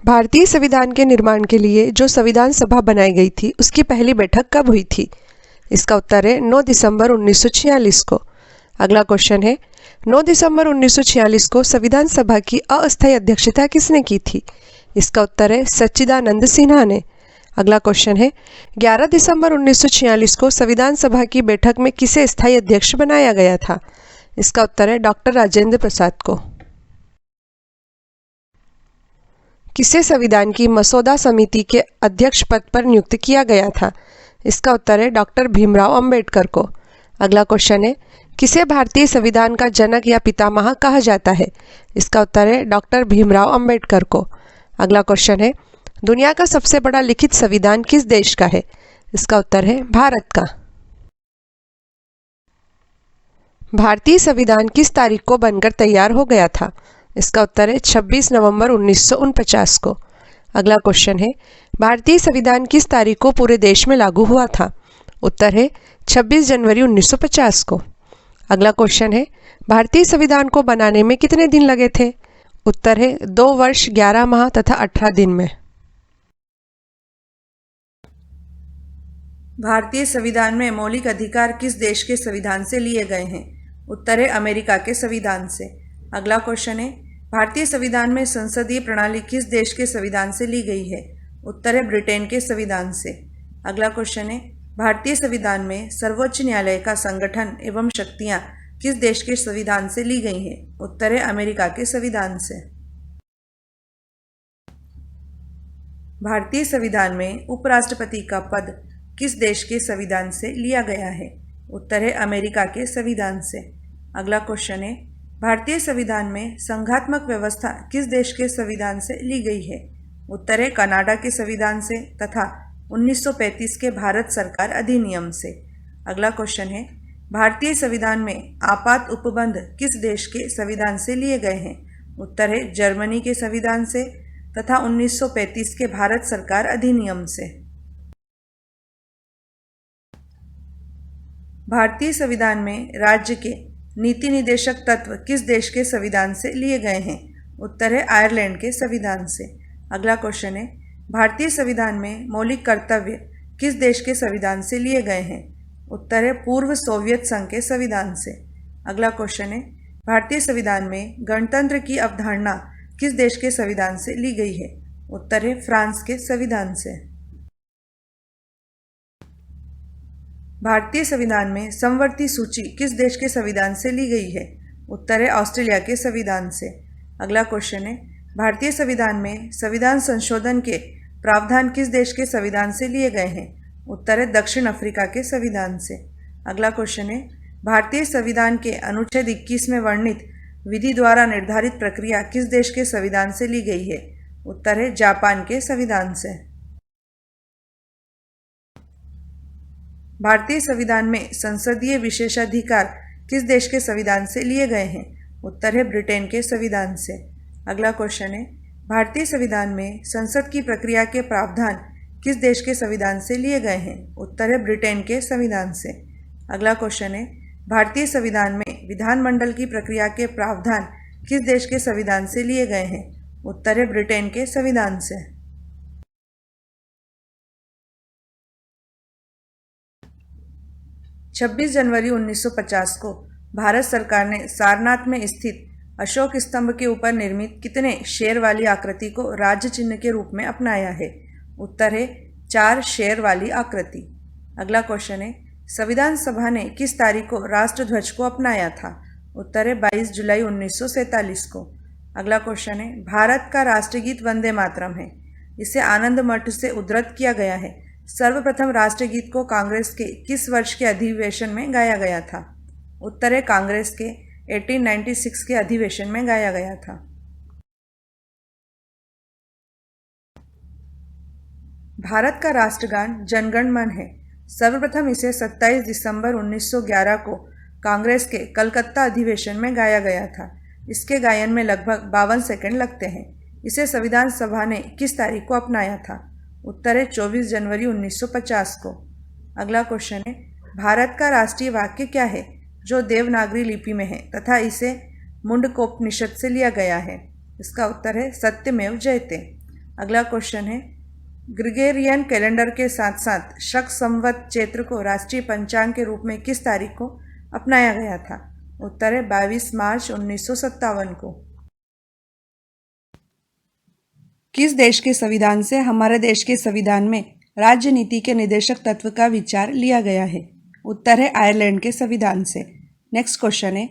भारतीय संविधान के निर्माण के लिए जो संविधान सभा बनाई गई थी उसकी पहली बैठक कब हुई थी? इसका उत्तर है 9 दिसंबर 1946 को। अगला क्वेश्चन है 9 दिसंबर 1946 को संविधान सभा की अस्थायी अध्यक्षता किसने की थी? इसका उत्तर है सच्चिदानंद सिन्हा ने। अगला क्वेश्चन है 11 दिसंबर 1946 को संविधान सभा की बैठक में किसे स्थायी अध्यक्ष बनाया गया था? इसका उत्तर है डॉक्टर राजेंद्र प्रसाद को। किसे संविधान की मसौदा समिति के अध्यक्ष पद पर नियुक्त किया गया था? इसका उत्तर है डॉक्टर भीमराव अंबेडकर को। अगला क्वेश्चन है किसे भारतीय संविधान का जनक या पितामह कहा जाता है? इसका उत्तर है डॉक्टर भीमराव अंबेडकर को। अगला क्वेश्चन है दुनिया का सबसे बड़ा लिखित संविधान किस देश का है? इसका उत्तर है भारत का। भारतीय संविधान किस तारीख को बनकर तैयार हो गया था? इसका उत्तर है 26 नवंबर 1949 को। अगला क्वेश्चन है भारतीय संविधान किस तारीख को पूरे देश में लागू हुआ था? उत्तर है 26 जनवरी 1950 को। अगला क्वेश्चन है भारतीय संविधान को बनाने में कितने दिन लगे थे? उत्तर है 2 वर्ष 11 माह तथा 18 दिन में। भारतीय संविधान में मौलिक अधिकार किस देश के संविधान से लिए गए हैं? उत्तर है अमेरिका के संविधान से। अगला क्वेश्चन है भारतीय संविधान में संसदीय प्रणाली किस देश के संविधान से ली गई है? उत्तर है ब्रिटेन के संविधान से। अगला क्वेश्चन है भारतीय संविधान में सर्वोच्च न्यायालय का संगठन एवं शक्तियां किस देश के संविधान से ली गई हैं? उत्तर है अमेरिका के संविधान से। भारतीय संविधान में उपराष्ट्रपति का पद किस देश के संविधान से लिया गया है? उत्तर है अमेरिका के संविधान से। अगला क्वेश्चन है भारतीय संविधान में संघात्मक व्यवस्था किस देश के संविधान से ली गई है? उत्तर है कनाडा के संविधान से तथा 1935 के भारत सरकार अधिनियम से। अगला क्वेश्चन है भारतीय संविधान में आपात उपबंध किस देश के संविधान से लिए गए हैं? उत्तर है जर्मनी के संविधान से तथा 1935 के भारत सरकार अधिनियम से। भारतीय संविधान में राज्य के नीति निदेशक तत्व किस देश के संविधान से लिए गए हैं? उत्तर है आयरलैंड के संविधान से। अगला क्वेश्चन है भारतीय संविधान में मौलिक कर्तव्य किस देश के संविधान से लिए गए हैं? उत्तर है पूर्व सोवियत संघ के संविधान से। अगला क्वेश्चन है भारतीय संविधान में गणतंत्र की अवधारणा किस देश के संविधान से ली गई है? उत्तर है फ्रांस के संविधान से। भारतीय संविधान में समवर्ती सूची किस देश के संविधान से ली गई है? उत्तर है ऑस्ट्रेलिया के संविधान से। अगला क्वेश्चन है भारतीय संविधान में संविधान संशोधन के प्रावधान किस देश के संविधान से लिए गए हैं? उत्तर है दक्षिण अफ्रीका के संविधान से। अगला क्वेश्चन है भारतीय संविधान के अनुच्छेद 21 में वर्णित विधि द्वारा निर्धारित प्रक्रिया किस देश के संविधान से ली गई है? उत्तर है जापान के संविधान से। भारतीय संविधान में संसदीय विशेषाधिकार किस देश के संविधान से लिए गए हैं? उत्तर है ब्रिटेन के संविधान से। अगला क्वेश्चन है भारतीय संविधान में संसद की प्रक्रिया के प्रावधान किस देश के संविधान से लिए गए हैं? उत्तर है ब्रिटेन के संविधान से। अगला क्वेश्चन है भारतीय संविधान में विधानमंडल की प्रक्रिया के प्रावधान किस देश के संविधान से लिए गए हैं? उत्तर है ब्रिटेन के संविधान से। 26 जनवरी 1950 को भारत सरकार ने सारनाथ में स्थित अशोक स्तंभ के ऊपर निर्मित कितने शेर वाली आकृति को राज्य चिन्ह के रूप में अपनाया है? उत्तर है 4 शेर वाली आकृति। अगला क्वेश्चन है संविधान सभा ने किस तारीख को राष्ट्रध्वज को अपनाया था? उत्तर है 22 जुलाई 1947 को। अगला क्वेश्चन है भारत का राष्ट्रगीत वंदे मातरम है, इसे आनंद मठ से उद्धृत किया गया है। सर्वप्रथम राष्ट्रगीत को कांग्रेस के किस वर्ष के अधिवेशन में गाया गया था? उत्तर है कांग्रेस के 1896 के अधिवेशन में गाया गया था। भारत का राष्ट्रगान जनगण मन है। सर्वप्रथम इसे 27 दिसंबर 1911 को कांग्रेस के कलकत्ता अधिवेशन में गाया गया था। इसके गायन में लगभग 52 सेकंड लगते हैं। इसे संविधान सभा ने किस तारीख को अपनाया था? उत्तर है 24 जनवरी 1950 को। अगला क्वेश्चन है भारत का राष्ट्रीय वाक्य क्या है जो देवनागरी लिपि में है तथा इसे मुंडकोपनिषद से लिया गया है? इसका उत्तर है सत्यमेव जयते। अगला क्वेश्चन है, ग्रिगोरियन कैलेंडर के साथ साथ शक संवत चैत्र को राष्ट्रीय पंचांग के रूप में किस तारीख को अपनाया गया था? उत्तर है 22 मार्च 1957 को। किस देश के संविधान से हमारे देश के संविधान में राज्य नीति के निर्देशक तत्व का विचार लिया गया है? उत्तर है आयरलैंड के संविधान से। नेक्स्ट क्वेश्चन है,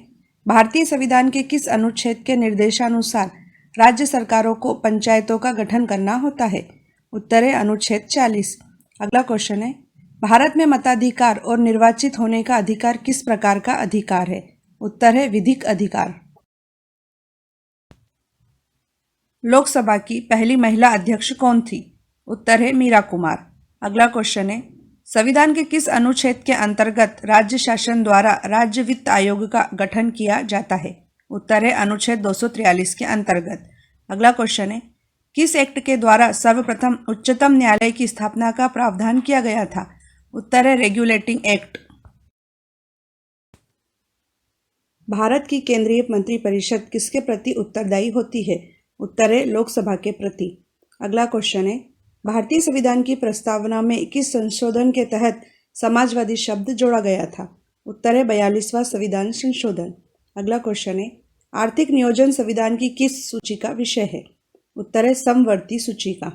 भारतीय संविधान के किस अनुच्छेद के निर्देशानुसार राज्य सरकारों को पंचायतों का गठन करना होता है? उत्तर है अनुच्छेद 40। अगला क्वेश्चन है, भारत में मताधिकार और निर्वाचित होने का अधिकार किस प्रकार का अधिकार है? उत्तर है विधिक अधिकार। लोकसभा की पहली महिला अध्यक्ष कौन थी? उत्तर है मीरा कुमार। अगला क्वेश्चन है, संविधान के किस अनुच्छेद के अंतर्गत राज्य शासन द्वारा राज्य वित्त आयोग का गठन किया जाता है? उत्तर है अनुच्छेद 243 के अंतर्गत। अगला क्वेश्चन है, किस एक्ट के द्वारा सर्वप्रथम उच्चतम न्यायालय की स्थापना का प्रावधान किया गया था? उत्तर है रेगुलेटिंग एक्ट। भारत की केंद्रीय मंत्रिपरिषद किसके प्रति उत्तरदायी होती है? उत्तर है लोकसभा के प्रति। अगला क्वेश्चन है, भारतीय संविधान की प्रस्तावना में किस संशोधन के तहत समाजवादी शब्द जोड़ा गया था? उत्तर है 42वां संविधान संशोधन। अगला क्वेश्चन है, आर्थिक नियोजन संविधान की किस सूची का विषय है? उत्तर है समवर्ती सूची का।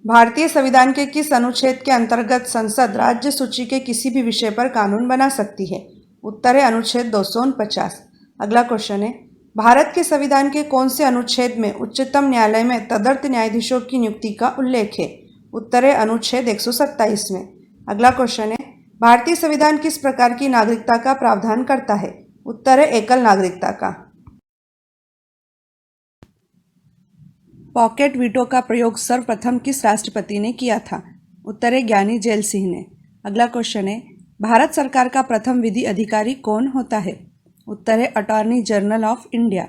भारतीय संविधान के किस अनुच्छेद के अंतर्गत संसद राज्य सूची के किसी भी विषय पर कानून बना सकती है? उत्तर है अनुच्छेद 249। अगला क्वेश्चन है, भारत के संविधान के कौन से अनुच्छेद में उच्चतम न्यायालय में तदर्थ न्यायाधीशों की नियुक्ति का उल्लेख है? उत्तर है अनुच्छेद 127 में। अगला क्वेश्चन है, भारतीय संविधान किस प्रकार की नागरिकता का प्रावधान करता है? उत्तर है एकल नागरिकता का। पॉकेट वीटो का प्रयोग सर्वप्रथम किस राष्ट्रपति ने किया था? उत्तर है ज्ञानी जैल सिंह ने। अगला क्वेश्चन है, भारत सरकार का प्रथम विधि अधिकारी कौन होता है? उत्तर है attorney general of India.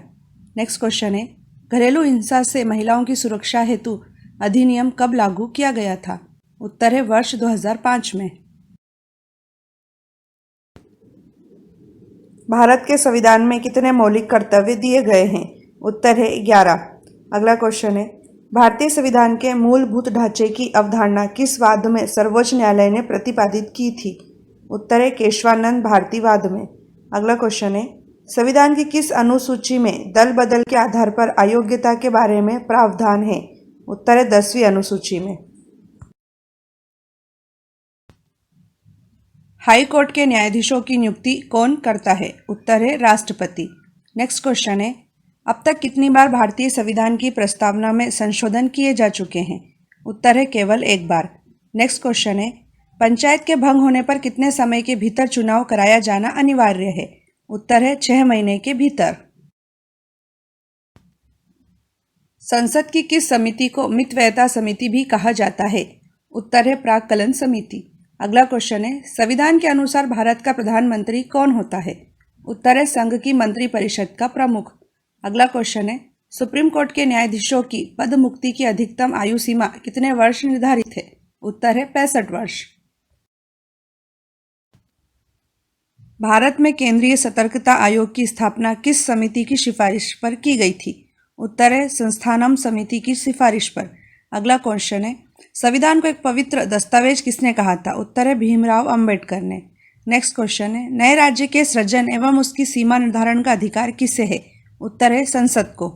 Next question है, घरेलू हिंसा से महिलाओं की सुरक्षा हेतु अधिनियम कब लागू किया गया था? उत्तर है वर्ष 2005 में। भारत के संविधान में कितने मौलिक कर्तव्य दिए गए हैं? उत्तर है 11। अगला क्वेश्चन है, भारतीय संविधान के मूलभूत ढांचे की अवधारणा किस वाद में सर्वोच्च न्यायालय ने प्रतिपादित की थी? उत्तर है केशवानंद भारती वाद में। अगला क्वेश्चन है, संविधान की किस अनुसूची में दल बदल के आधार पर अयोग्यता के बारे में प्रावधान है? उत्तर है 10वीं अनुसूची में। हाई कोर्ट के न्यायाधीशों की नियुक्ति कौन करता है? उत्तर है राष्ट्रपति। नेक्स्ट क्वेश्चन है, अब तक कितनी बार भारतीय संविधान की प्रस्तावना में संशोधन किए जा चुके हैं? उत्तर है केवल एक बार। नेक्स्ट क्वेश्चन है, पंचायत के भंग होने पर कितने समय के भीतर चुनाव कराया जाना अनिवार्य है? उत्तर है 6 महीने के भीतर। संसद की किस समिति को मितव्ययता समिति भी कहा जाता है? उत्तर है प्राक्कलन समिति। अगला क्वेश्चन है, संविधान के अनुसार भारत का प्रधानमंत्री कौन होता है? उत्तर है संघ की मंत्रिपरिषद का प्रमुख। अगला क्वेश्चन है, सुप्रीम कोर्ट के न्यायाधीशों की पद मुक्ति की अधिकतम आयु सीमा कितने वर्ष निर्धारित है? उत्तर है 65 वर्ष। भारत में केंद्रीय सतर्कता आयोग की स्थापना किस समिति की सिफारिश पर की गई थी? उत्तर है संस्थानम समिति की सिफारिश पर। अगला क्वेश्चन है, संविधान को एक पवित्र दस्तावेज किसने कहा था? उत्तर है भीमराव अंबेडकर ने। नेक्स्ट क्वेश्चन है, नए राज्य के सृजन एवं उसकी सीमा निर्धारण का अधिकार किसे है? उत्तर है संसद को।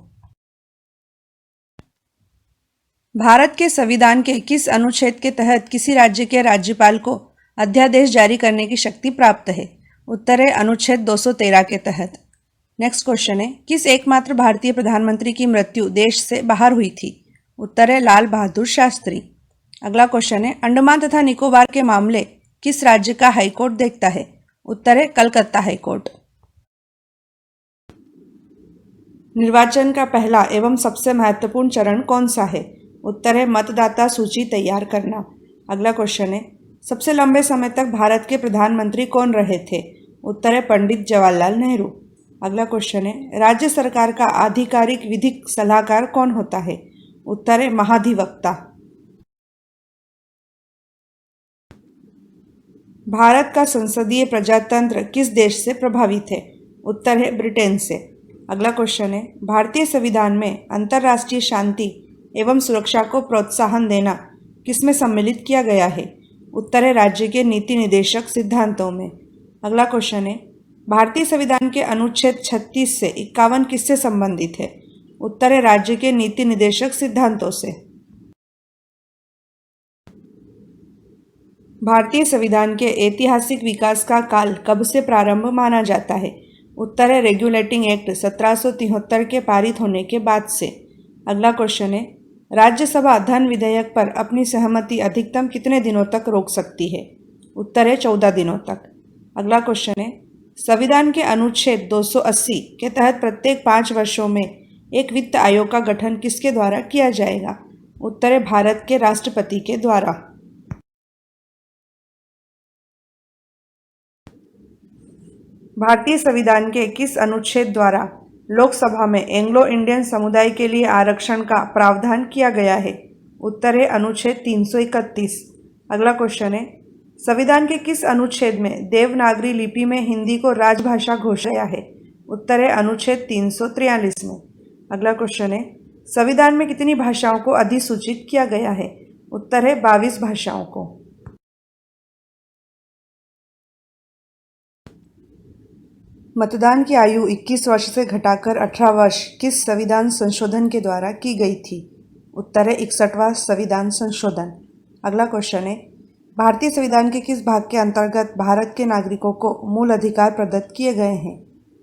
भारत के संविधान के किस अनुच्छेद के तहत किसी राज्य के राज्यपाल को अध्यादेश जारी करने की शक्ति प्राप्त है? उत्तर है अनुच्छेद 213 के तहत। नेक्स्ट क्वेश्चन है, किस एकमात्र भारतीय प्रधानमंत्री की मृत्यु देश से बाहर हुई थी? उत्तर है लाल बहादुर शास्त्री। अगला क्वेश्चन है, अंडमान तथा निकोबार के मामले किस राज्य का हाईकोर्ट देखता है? उत्तर है कलकत्ता हाईकोर्ट। निर्वाचन का पहला एवं सबसे महत्वपूर्ण चरण कौन सा है? उत्तर है मतदाता सूची तैयार करना। अगला क्वेश्चन है, सबसे लंबे समय तक भारत के प्रधानमंत्री कौन रहे थे? उत्तर है पंडित जवाहरलाल नेहरू। अगला क्वेश्चन है, राज्य सरकार का आधिकारिक विधिक सलाहकार कौन होता है? उत्तर है महाधिवक्ता। भारत का संसदीय प्रजातंत्र किस देश से प्रभावित है? उत्तर है ब्रिटेन से। अगला क्वेश्चन है, भारतीय संविधान में अंतर्राष्ट्रीय शांति एवं सुरक्षा को प्रोत्साहन देना किसमें सम्मिलित किया गया है? उत्तर है राज्य के नीति निदेशक सिद्धांतों में। अगला क्वेश्चन है, भारतीय संविधान के अनुच्छेद 36 से 51 किससे संबंधित है? उत्तर है राज्य के नीति निदेशक सिद्धांतों से। भारतीय संविधान के ऐतिहासिक विकास का काल कब से प्रारंभ माना जाता है? उत्तर है रेगुलेटिंग एक्ट 1773 के पारित होने के बाद से। अगला क्वेश्चन है, राज्यसभा धन विधेयक पर अपनी सहमति अधिकतम कितने दिनों तक रोक सकती है? उत्तर है 14 दिनों तक। अगला क्वेश्चन है, संविधान के अनुच्छेद 280 के तहत प्रत्येक 5 वर्षों में एक वित्त आयोग का गठन किसके द्वारा किया जाएगा? उत्तर है भारत के राष्ट्रपति के द्वारा। भारतीय संविधान के किस अनुच्छेद द्वारा लोकसभा में एंग्लो इंडियन समुदाय के लिए आरक्षण का प्रावधान किया गया है? उत्तर है अनुच्छेद 331। अगला क्वेश्चन है, संविधान के किस अनुच्छेद में देवनागरी लिपि में हिंदी को राजभाषा घोषित किया है? उत्तर है अनुच्छेद 343 में। अगला क्वेश्चन है, संविधान में कितनी भाषाओं को अधिसूचित किया गया है? उत्तर है 22 भाषाओं को। मतदान की आयु 21 वर्ष से घटाकर 18 वर्ष किस संविधान संशोधन के द्वारा की गई थी? उत्तर है 61वां संविधान संशोधन। अगला क्वेश्चन है, भारतीय संविधान के किस भाग के अंतर्गत भारत के नागरिकों को मूल अधिकार प्रदत्त किए गए हैं?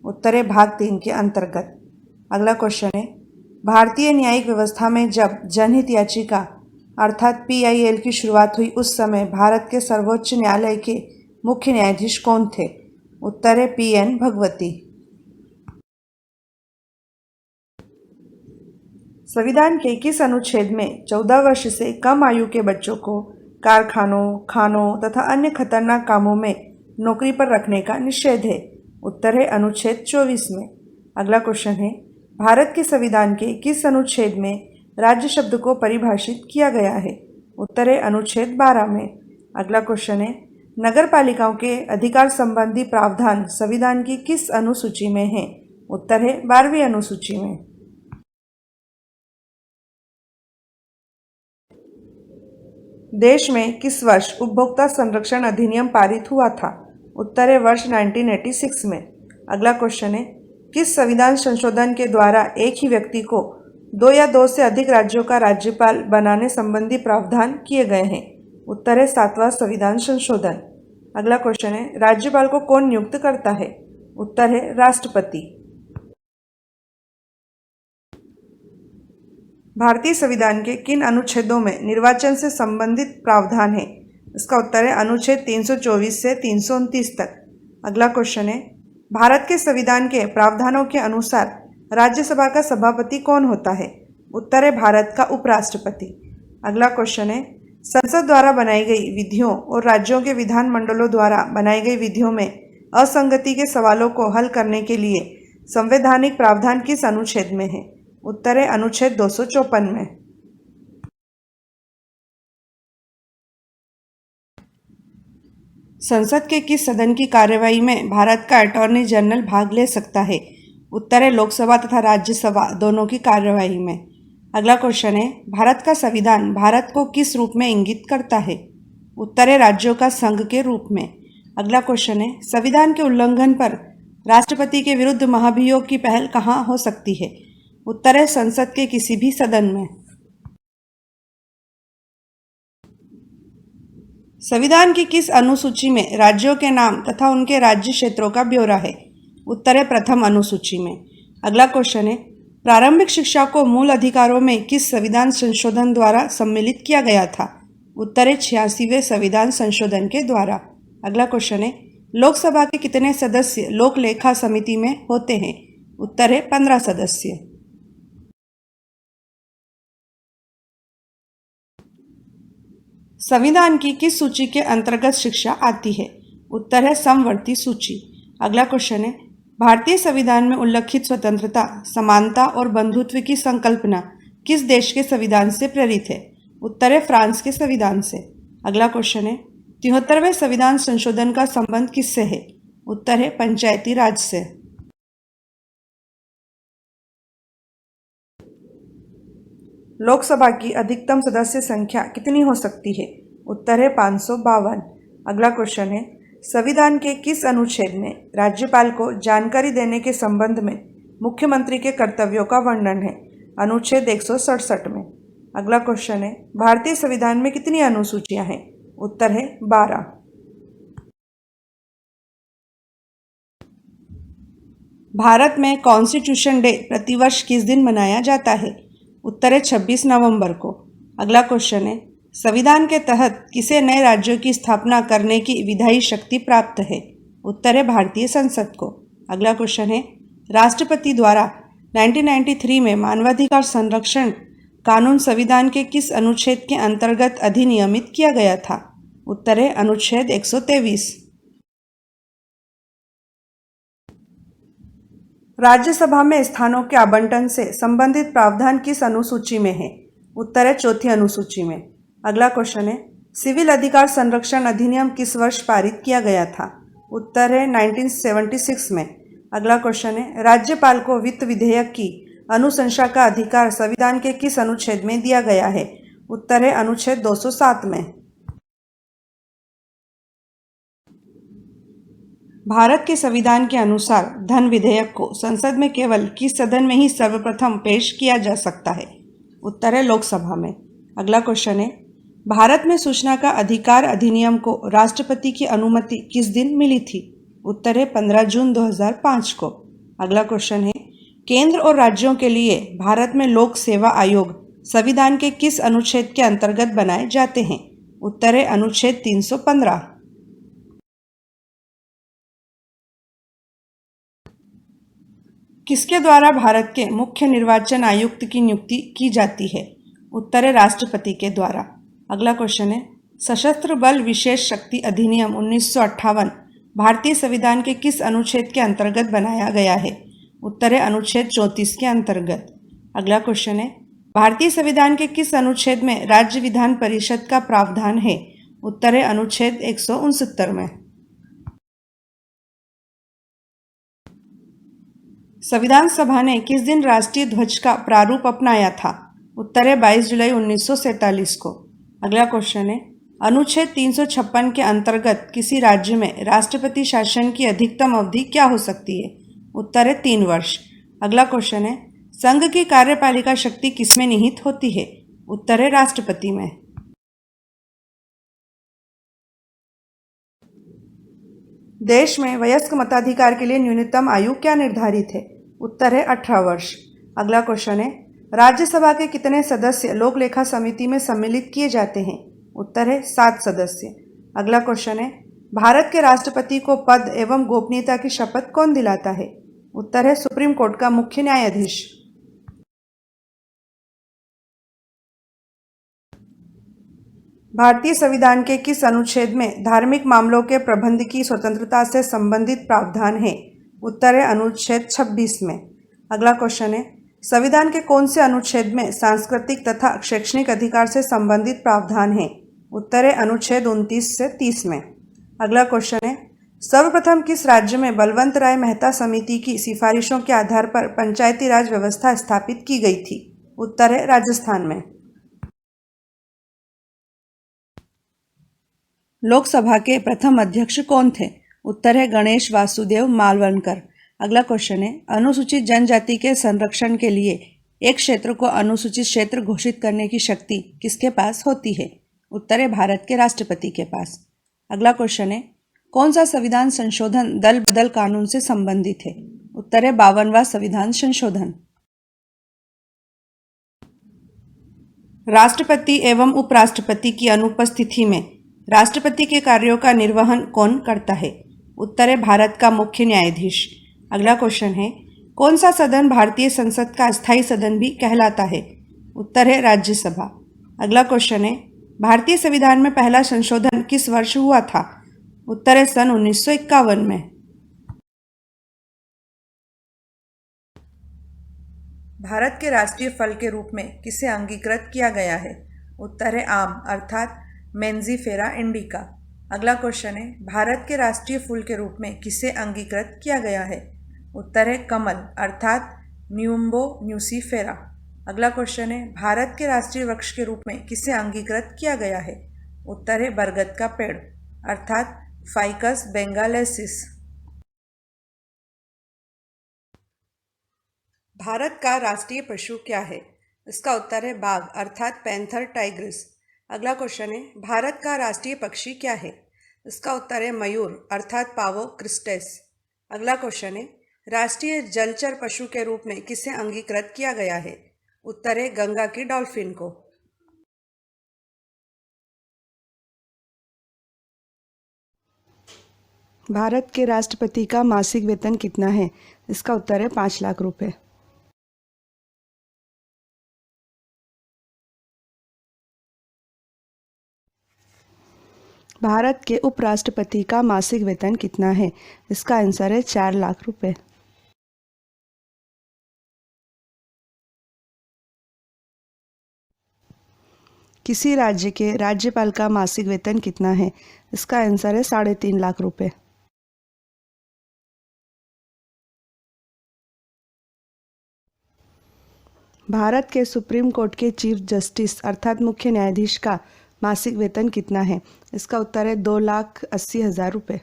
उत्तर है भाग 3 के अंतर्गत। अगला क्वेश्चन है, भारतीय न्यायिक व्यवस्था में जब जनहित याचिका अर्थात PIL की शुरुआत हुई उस समय भारत के सर्वोच्च न्यायालय के मुख्य न्यायाधीश कौन थे? उत्तर है PN भगवती। संविधान के किस अनुच्छेद में 14 वर्ष से कम आयु के बच्चों को कारखानों, खानों तथा अन्य खतरनाक कामों में नौकरी पर रखने का निषेध है? उत्तर है अनुच्छेद 24 में। अगला क्वेश्चन है, भारत के संविधान के किस अनुच्छेद में राज्य शब्द को परिभाषित किया गया है? उत्तर है अनुच्छेद 12 में। अगला क्वेश्चन है, नगर पालिकाओं के अधिकार संबंधी प्रावधान संविधान की किस अनुसूची में है? उत्तर है 12वीं अनुसूची में। देश में किस वर्ष उपभोक्ता संरक्षण अधिनियम पारित हुआ था? उत्तर है वर्ष 1986 में। अगला क्वेश्चन है, किस संविधान संशोधन के द्वारा एक ही व्यक्ति को 2 या 2 से अधिक राज्यों का राज्यपाल बनाने संबंधी प्रावधान किए गए हैं? उत्तर है 7वां संविधान संशोधन। अगला क्वेश्चन है, राज्यपाल को कौन नियुक्त करता है? उत्तर है राष्ट्रपति। भारतीय संविधान के किन अनुच्छेदों में निर्वाचन से संबंधित प्रावधान है? इसका उत्तर है अनुच्छेद 324 से 329 तक। अगला क्वेश्चन है, भारत के संविधान के प्रावधानों के अनुसार राज्यसभा का सभापति कौन होता है? उत्तर है भारत का उपराष्ट्रपति। अगला क्वेश्चन है, संसद द्वारा बनाई गई विधियों और राज्यों के विधानमंडलों द्वारा बनाई गई विधियों में असंगति के सवालों को हल करने के लिए संवैधानिक प्रावधान किस अनुच्छेद में है? उत्तर है अनुच्छेद 254 में। संसद के किस सदन की कार्यवाही में भारत का अटॉर्नी जनरल भाग ले सकता है? उत्तर है लोकसभा तथा राज्यसभा दोनों की कार्यवाही में। अगला क्वेश्चन है, भारत का संविधान भारत को किस रूप में इंगित करता है? उत्तर है राज्यों का संघ के रूप में। अगला क्वेश्चन है, संविधान के उल्लंघन पर राष्ट्रपति के विरुद्ध महाभियोग की पहल कहाँ हो सकती है? उत्तर है संसद के किसी भी सदन में। संविधान की किस अनुसूची में राज्यों के नाम तथा उनके राज्य क्षेत्रों का ब्यौरा है? उत्तर है प्रथम अनुसूची में। अगला क्वेश्चन है, प्रारंभिक शिक्षा को मूल अधिकारों में किस संविधान संशोधन द्वारा सम्मिलित किया गया था? उत्तर है 86वें संविधान संशोधन के द्वारा। अगला क्वेश्चन है, लोकसभा के कितने सदस्य लोक लेखा समिति में होते हैं? उत्तर है 15 सदस्य। संविधान की किस सूची के अंतर्गत शिक्षा आती है? उत्तर है समवर्ती सूची। अगला क्वेश्चन है, भारतीय संविधान में उल्लिखित स्वतंत्रता, समानता और बंधुत्व की संकल्पना किस देश के संविधान से प्रेरित है? उत्तर है फ्रांस के संविधान से। अगला क्वेश्चन है, 73वें संविधान संशोधन का संबंध किससे है? उत्तर है पंचायती राज से। लोकसभा की अधिकतम सदस्य संख्या कितनी हो सकती है? उत्तर है 552। अगला क्वेश्चन है, संविधान के किस अनुच्छेद में राज्यपाल को जानकारी देने के संबंध में मुख्यमंत्री के कर्तव्यों का वर्णन है? अनुच्छेद 167 में। अगला क्वेश्चन है, भारतीय संविधान में कितनी अनुसूचियां हैं? उत्तर है 12। भारत में कॉन्स्टिट्यूशन डे प्रतिवर्ष किस दिन मनाया जाता है? उत्तर है 26 नवंबर को। अगला क्वेश्चन है, संविधान के तहत किसे नए राज्यों की स्थापना करने की विधायी शक्ति प्राप्त है? उत्तर है भारतीय संसद को। अगला क्वेश्चन है, राष्ट्रपति द्वारा 1993 में मानवाधिकार संरक्षण कानून संविधान के किस अनुच्छेद के अंतर्गत अधिनियमित किया गया था? उत्तर है अनुच्छेद 123। राज्यसभा में स्थानों के आवंटन से संबंधित प्रावधान किस अनुसूची में है? उत्तर है चौथी अनुसूची में। अगला क्वेश्चन है, सिविल अधिकार संरक्षण अधिनियम किस वर्ष पारित किया गया था? उत्तर है 1976 में। अगला क्वेश्चन है, राज्यपाल को वित्त विधेयक की अनुशंसा का अधिकार संविधान के किस अनुच्छेद में दिया गया है? उत्तर है अनुच्छेद 207 में। भारत के संविधान के अनुसार धन विधेयक को संसद में केवल किस सदन में ही सर्वप्रथम पेश किया जा सकता है? उत्तर है लोकसभा में। अगला क्वेश्चन है, भारत में सूचना का अधिकार अधिनियम को राष्ट्रपति की अनुमति किस दिन मिली थी? उत्तर है 15 जून 2005 को। अगला क्वेश्चन है, केंद्र और राज्यों के लिए भारत में लोक सेवा आयोग संविधान के किस अनुच्छेद के अंतर्गत बनाए जाते हैं? उत्तर है अनुच्छेद 315। किसके द्वारा भारत के मुख्य निर्वाचन आयुक्त की नियुक्ति की जाती है? उत्तर है राष्ट्रपति के द्वारा। अगला क्वेश्चन है, सशस्त्र बल विशेष शक्ति अधिनियम 1958 भारतीय संविधान के किस अनुच्छेद के अंतर्गत बनाया गया है? उत्तर है अनुच्छेद 34 के अंतर्गत। अगला क्वेश्चन है, भारतीय संविधान के किस अनुच्छेद में राज्य विधान परिषद का प्रावधान है? उत्तर है अनुच्छेद 169 में। संविधान सभा ने किस दिन राष्ट्रीय ध्वज का प्रारूप अपनाया था? उत्तर है 22 जुलाई 1947 को। अगला क्वेश्चन है, अनुच्छेद 356 के अंतर्गत किसी राज्य में राष्ट्रपति शासन की अधिकतम अवधि क्या हो सकती है? उत्तर है 3 वर्ष। अगला क्वेश्चन है, संघ की कार्यपालिका शक्ति किसमें निहित होती है? उत्तर है राष्ट्रपति में। देश में वयस्क मताधिकार के लिए न्यूनतम आयु क्या निर्धारित है? उत्तर है 18 वर्ष। अगला क्वेश्चन है, राज्यसभा के कितने सदस्य लोक लेखा समिति में सम्मिलित किए जाते हैं? उत्तर है 7 सदस्य। अगला क्वेश्चन है, भारत के राष्ट्रपति को पद एवं गोपनीयता की शपथ कौन दिलाता है? उत्तर है सुप्रीम कोर्ट का मुख्य न्यायाधीश। भारतीय संविधान के किस अनुच्छेद में धार्मिक मामलों के प्रबंध की स्वतंत्रता से संबंधित प्रावधान है? उत्तर है अनुच्छेद 26 में। अगला क्वेश्चन है, संविधान के कौन से अनुच्छेद में सांस्कृतिक तथा शैक्षणिक अधिकार से संबंधित प्रावधान है? उत्तर है अनुच्छेद 29 से 30 में। अगला क्वेश्चन है, सर्वप्रथम किस राज्य में बलवंत राय मेहता समिति की सिफारिशों के आधार पर पंचायती राज व्यवस्था स्थापित की गई थी? उत्तर है राजस्थान में। लोकसभा के प्रथम अध्यक्ष कौन थे? उत्तर है गणेश वासुदेव मालवणकर। अगला क्वेश्चन है, अनुसूचित जनजाति के संरक्षण के लिए एक क्षेत्र को अनुसूचित क्षेत्र घोषित करने की शक्ति किसके पास होती है? उत्तर है भारत के राष्ट्रपति के पास। अगला क्वेश्चन है, कौन सा संविधान संशोधन दल बदल कानून से संबंधित है? उत्तर है 52वां संविधान संशोधन। राष्ट्रपति एवं उपराष्ट्रपति की अनुपस्थिति में राष्ट्रपति के कार्यों का निर्वहन कौन करता है? उत्तर है भारत का मुख्य न्यायाधीश। अगला क्वेश्चन है, कौन सा सदन भारतीय संसद का स्थायी सदन भी कहलाता है? उत्तर है राज्यसभा। अगला क्वेश्चन है, भारतीय संविधान में पहला संशोधन किस वर्ष हुआ था? उत्तर है सन 1951 में। भारत के राष्ट्रीय फल के रूप में किसे अंगीकृत किया गया है? उत्तर है आम अर्थात मेंजीफेरा इंडिका। अगला क्वेश्चन है, भारत के राष्ट्रीय फूल के रूप में किसे अंगीकृत किया गया है? उत्तर है कमल अर्थात न्यूम्बो न्यूसीफेरा। अगला क्वेश्चन है, भारत के राष्ट्रीय वृक्ष के रूप में किसे अंगीकृत किया गया है? उत्तर है बरगद का पेड़ अर्थात फाइकस बेंगालेसिस। भारत का राष्ट्रीय पशु क्या है? इसका उत्तर है बाघ अर्थात पैंथर टाइग्रिस। अगला क्वेश्चन है, भारत का राष्ट्रीय पक्षी क्या है? इसका उत्तर है मयूर अर्थात पावो क्रिस्टेस। अगला क्वेश्चन है, राष्ट्रीय जलचर पशु के रूप में किसे अंगीकृत किया गया है? उत्तर है गंगा की डॉल्फिन को। भारत के राष्ट्रपति का मासिक वेतन कितना है? इसका उत्तर है 5 लाख रुपए। भारत के उपराष्ट्रपति का मासिक वेतन कितना है? इसका आंसर है 4 लाख रुपए। किसी राज्य के राज्यपाल का मासिक वेतन कितना है? इसका आंसर है 3.5 लाख रुपए। भारत के सुप्रीम कोर्ट के चीफ जस्टिस अर्थात मुख्य न्यायाधीश का मासिक वेतन कितना है? इसका उत्तर है 2,80,000 रुपये।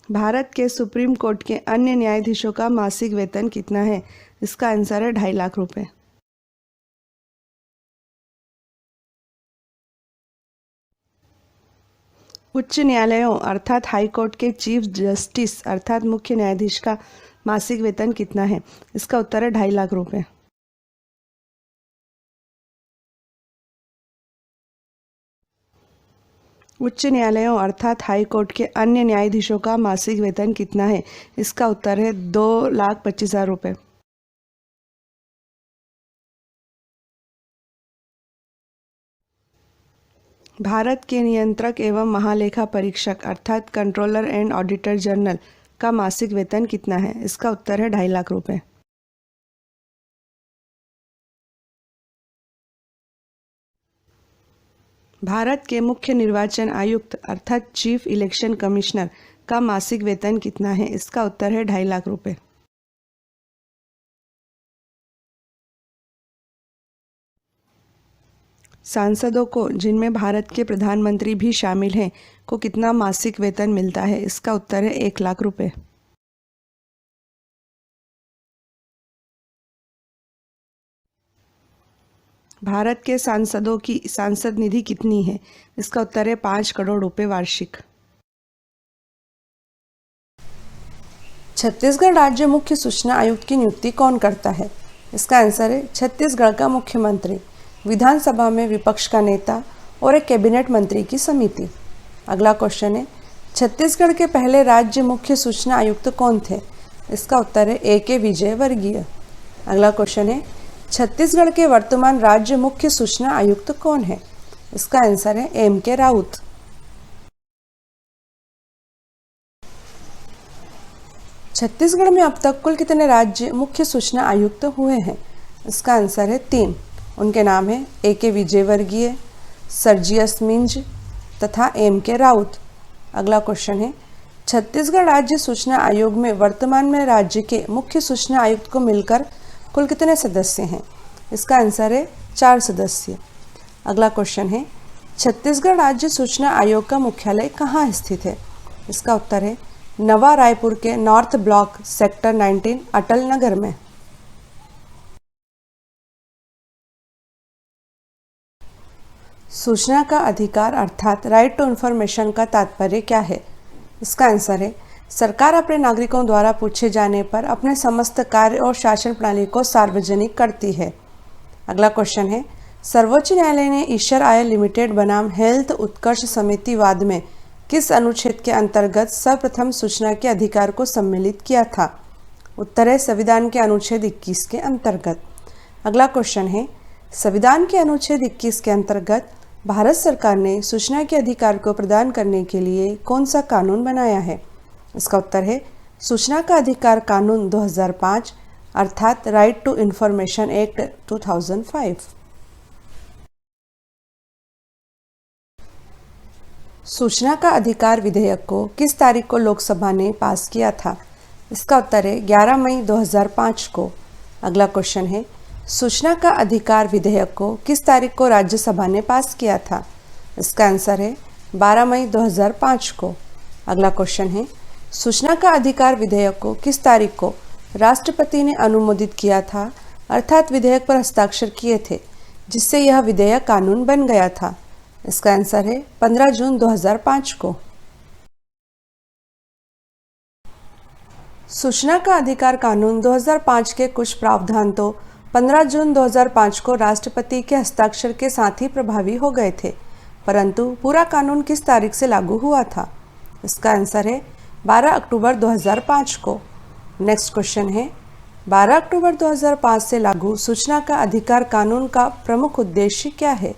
भारत के सुप्रीम कोर्ट के अन्य न्यायाधीशों का मासिक वेतन कितना है? इसका आंसर है 2.5 लाख रुपये। उच्च न्यायालयों अर्थात हाई कोर्ट के चीफ जस्टिस अर्थात मुख्य न्यायाधीश का मासिक वेतन कितना है? इसका उत्तर है 2.5 लाख रुपये। उच्च न्यायालयों अर्थात हाई कोर्ट के अन्य न्यायाधीशों का मासिक वेतन कितना है? इसका उत्तर है 2,25,000 रुपये। भारत के नियंत्रक एवं महालेखा परीक्षक अर्थात कंट्रोलर एंड ऑडिटर जनरल का मासिक वेतन कितना है? इसका उत्तर है 2.5 लाख रुपये। भारत के मुख्य निर्वाचन आयुक्त अर्थात चीफ इलेक्शन कमिश्नर का मासिक वेतन कितना है? इसका उत्तर है 2.5 लाख रुपये। सांसदों को, जिनमें भारत के प्रधानमंत्री भी शामिल हैं, को कितना मासिक वेतन मिलता है? इसका उत्तर है 1 लाख रुपये। भारत के सांसदों की सांसद निधि कितनी है? इसका उत्तर है 5 करोड़ रुपए वार्षिक। छत्तीसगढ़ राज्य मुख्य सूचना आयुक्त की नियुक्ति कौन करता है? इसका आंसर है छत्तीसगढ़ का मुख्यमंत्री, विधानसभा में विपक्ष का नेता और एक कैबिनेट मंत्री की समिति। अगला क्वेश्चन है, छत्तीसगढ़ के पहले राज्य मुख्य सूचना आयुक्त कौन थे? इसका उत्तर है A.K. विजयवर्गीय। अगला क्वेश्चन है, छत्तीसगढ़ के वर्तमान राज्य मुख्य सूचना आयुक्त कौन है? इसका आंसर है M.K. राउत। छत्तीसगढ़ में अब तक कुल कितने राज्य मुख्य सूचना आयुक्त हुए हैं? इसका आंसर है 3। उनके नाम है A.K. विजयवर्गीय, सर्जियस मिंज तथा M.K. राउत। अगला क्वेश्चन है, छत्तीसगढ़ राज्य सूचना आयोग में वर्तमान में राज्य के मुख्य सूचना आयुक्त को मिलकर कुल कितने सदस्य हैं? इसका आंसर है 4 सदस्य। अगला क्वेश्चन है, छत्तीसगढ़ राज्य सूचना आयोग का मुख्यालय कहाँ स्थित है? इसका उत्तर है नवा रायपुर के north block sector 19 Atal Nagar में। सूचना का अधिकार अर्थात राइट टू इन्फॉर्मेशन का तात्पर्य क्या है? इसका आंसर है सरकार अपने नागरिकों द्वारा पूछे जाने पर अपने समस्त कार्य और शासन प्रणाली को सार्वजनिक करती है। अगला क्वेश्चन है, सर्वोच्च न्यायालय ने ईश्वर आय लिमिटेड बनाम हेल्थ उत्कर्ष समिति वाद में किस अनुच्छेद के अंतर्गत सर्वप्रथम सूचना के अधिकार को सम्मिलित किया था? उत्तर है संविधान के अनुच्छेद 21 के अंतर्गत। अगला क्वेश्चन है, संविधान के अनुच्छेद 21 के अंतर्गत भारत सरकार ने सूचना के अधिकार को प्रदान करने के लिए कौन सा कानून बनाया है? इसका उत्तर है सूचना का अधिकार कानून 2005 अर्थात राइट टू इंफॉर्मेशन एक्ट 2005। सूचना का अधिकार विधेयक को किस तारीख को लोकसभा ने पास किया था? इसका उत्तर है 11 मई 2005 को। अगला क्वेश्चन है, सूचना का अधिकार विधेयक को किस तारीख को राज्यसभा ने पास किया था? इसका आंसर है 12 मई 2005 को। अगला क्वेश्चन है, सूचना का अधिकार विधेयक को किस तारीख को राष्ट्रपति ने अनुमोदित किया था, अर्थात विधेयक पर हस्ताक्षर किए थे, जिससे यह विधेयक कानून बन गया था? इसका आंसर है 15 जून 2005 को। सूचना का अधिकार कानून 2005 के कुछ प्रावधान तो 15 जून 2005 को राष्ट्रपति के हस्ताक्षर के साथ ही प्रभावी हो गए थे, परंतु पूरा कानून किस तारीख से लागू हुआ था? इसका आंसर है 12 अक्टूबर 2005 को। नेक्स्ट क्वेश्चन है, 12 अक्टूबर 2005 से लागू सूचना का अधिकार कानून का प्रमुख उद्देश्य क्या है?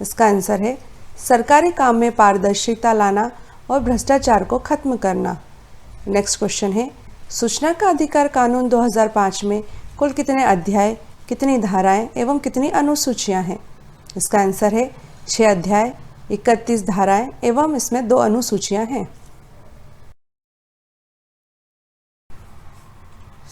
इसका आंसर है सरकारी काम में पारदर्शिता लाना और भ्रष्टाचार को खत्म करना। नेक्स्ट क्वेश्चन है, सूचना का अधिकार कानून 2005 में कुल कितने अध्याय, कितनी धाराएं एवं कितनी अनुसूचियां हैं? इसका आंसर है 6 अध्याय, 31 धाराएं एवं इसमें 2 अनुसूचियां हैं।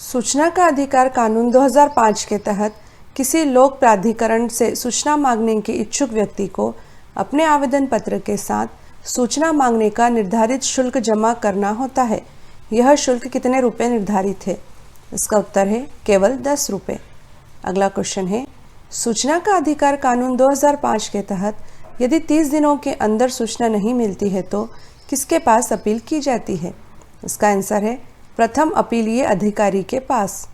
सूचना का अधिकार कानून 2005 के तहत किसी लोक प्राधिकरण से सूचना मांगने के इच्छुक व्यक्ति को अपने आवेदन पत्र के साथ सूचना मांगने का निर्धारित शुल्क जमा करना होता है। यह शुल्क कितने रुपए निर्धारित है? इसका उत्तर है केवल 10 रुपये। अगला क्वेश्चन है, सूचना का अधिकार कानून 2005 के तहत यदि 30 दिनों के अंदर सूचना नहीं मिलती है तो किसके पास अपील की जाती है? इसका आंसर है प्रथम अपीलीय अधिकारी के पास।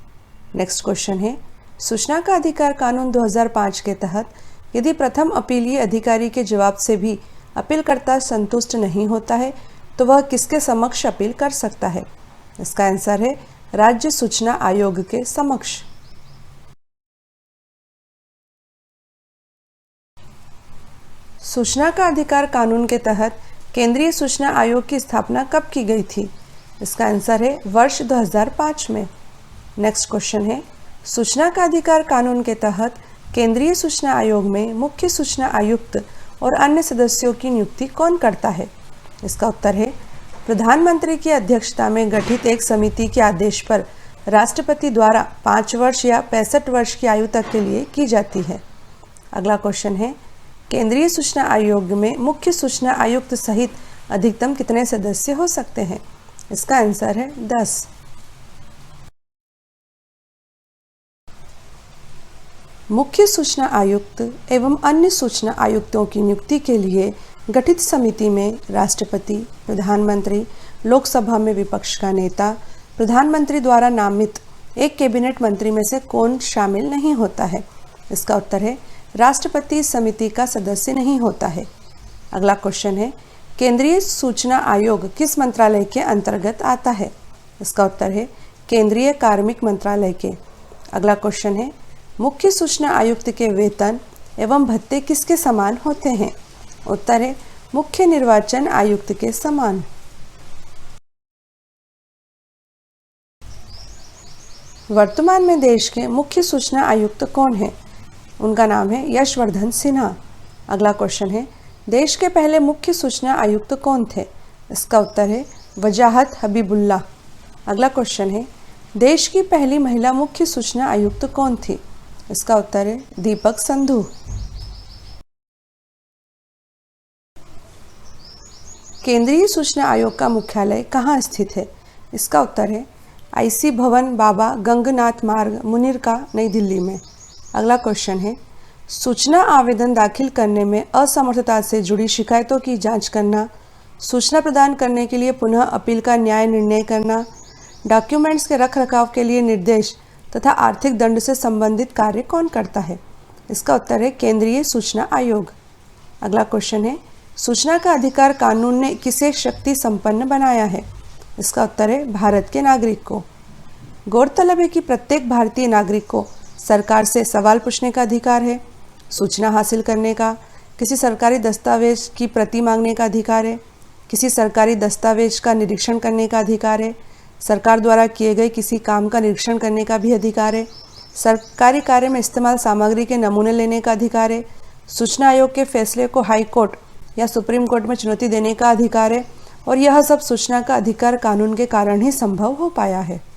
नेक्स्ट क्वेश्चन है, सूचना का अधिकार कानून 2005 के तहत यदि प्रथम अपीलीय अधिकारी के जवाब से भी अपीलकर्ता संतुष्ट नहीं होता है तो वह किसके समक्ष अपील कर सकता है? इसका आंसर है राज्य सूचना आयोग के समक्ष। सूचना का अधिकार कानून के तहत केंद्रीय सूचना आयोग की स्थापना कब की गई थी? इसका आंसर है वर्ष 2005 में। नेक्स्ट क्वेश्चन है, सूचना का अधिकार कानून के तहत केंद्रीय सूचना आयोग में मुख्य सूचना आयुक्त और अन्य सदस्यों की नियुक्ति कौन करता है? इसका उत्तर है प्रधानमंत्री की अध्यक्षता में गठित एक समिति के आदेश पर राष्ट्रपति द्वारा 5 वर्ष या 65 वर्ष की आयु तक के लिए की जाती है। अगला क्वेश्चन है, केंद्रीय सूचना आयोग में मुख्य सूचना आयुक्त सहित अधिकतम कितने सदस्य हो सकते हैं? इसका आंसर है 10। मुख्य सूचना आयुक्त एवं अन्य सूचना आयुक्तों की नियुक्ति के लिए गठित समिति में राष्ट्रपति, प्रधानमंत्री, लोकसभा में विपक्ष का नेता, प्रधानमंत्री द्वारा नामित एक कैबिनेट मंत्री में से कौन शामिल नहीं होता है? इसका उत्तर है राष्ट्रपति समिति का सदस्य नहीं होता है। अगला क्वेश्चन है, केंद्रीय सूचना आयोग किस मंत्रालय के अंतर्गत आता है? इसका उत्तर है केंद्रीय कार्मिक मंत्रालय के। अगला क्वेश्चन है, मुख्य सूचना आयुक्त के वेतन एवं भत्ते किसके समान होते हैं? उत्तर है मुख्य निर्वाचन आयुक्त के समान। वर्तमान में देश के मुख्य सूचना आयुक्त कौन है? उनका नाम है यशवर्धन सिन्हा। अगला क्वेश्चन है, देश के पहले मुख्य सूचना आयुक्त कौन थे? इसका उत्तर है वजाहत हबीबुल्ला। अगला क्वेश्चन है, देश की पहली महिला मुख्य सूचना आयुक्त कौन थी? इसका उत्तर है दीपक संधू। केंद्रीय सूचना आयोग का मुख्यालय कहाँ स्थित है? इसका उत्तर है IC भवन, बाबा गंगनाथ मार्ग, मुनिरका, नई दिल्ली में। अगला क्वेश्चन है, सूचना आवेदन दाखिल करने में असमर्थता से जुड़ी शिकायतों की जांच करना, सूचना प्रदान करने के लिए पुनः अपील का न्याय निर्णय करना, डॉक्यूमेंट्स के रखरखाव के लिए निर्देश तथा आर्थिक दंड से संबंधित कार्य कौन करता है? इसका उत्तर है केंद्रीय सूचना आयोग। अगला क्वेश्चन है, सूचना का अधिकार कानून ने किसे शक्ति संपन्न बनाया है? इसका उत्तर है भारत के नागरिक को। गौरतलब है कि प्रत्येक भारतीय नागरिक को सरकार से सवाल पूछने का अधिकार है, सूचना हासिल करने का, किसी सरकारी दस्तावेज की प्रति मांगने का अधिकार है, किसी सरकारी दस्तावेज का निरीक्षण करने का अधिकार है, सरकार द्वारा किए गए किसी काम का निरीक्षण करने का भी अधिकार है, सरकारी कार्य में इस्तेमाल सामग्री के नमूने लेने का अधिकार है, सूचना आयोग के फैसले को हाई कोर्ट या सुप्रीम कोर्ट में चुनौती देने का अधिकार है, और यह सब सूचना का अधिकार कानून के कारण ही संभव हो पाया है।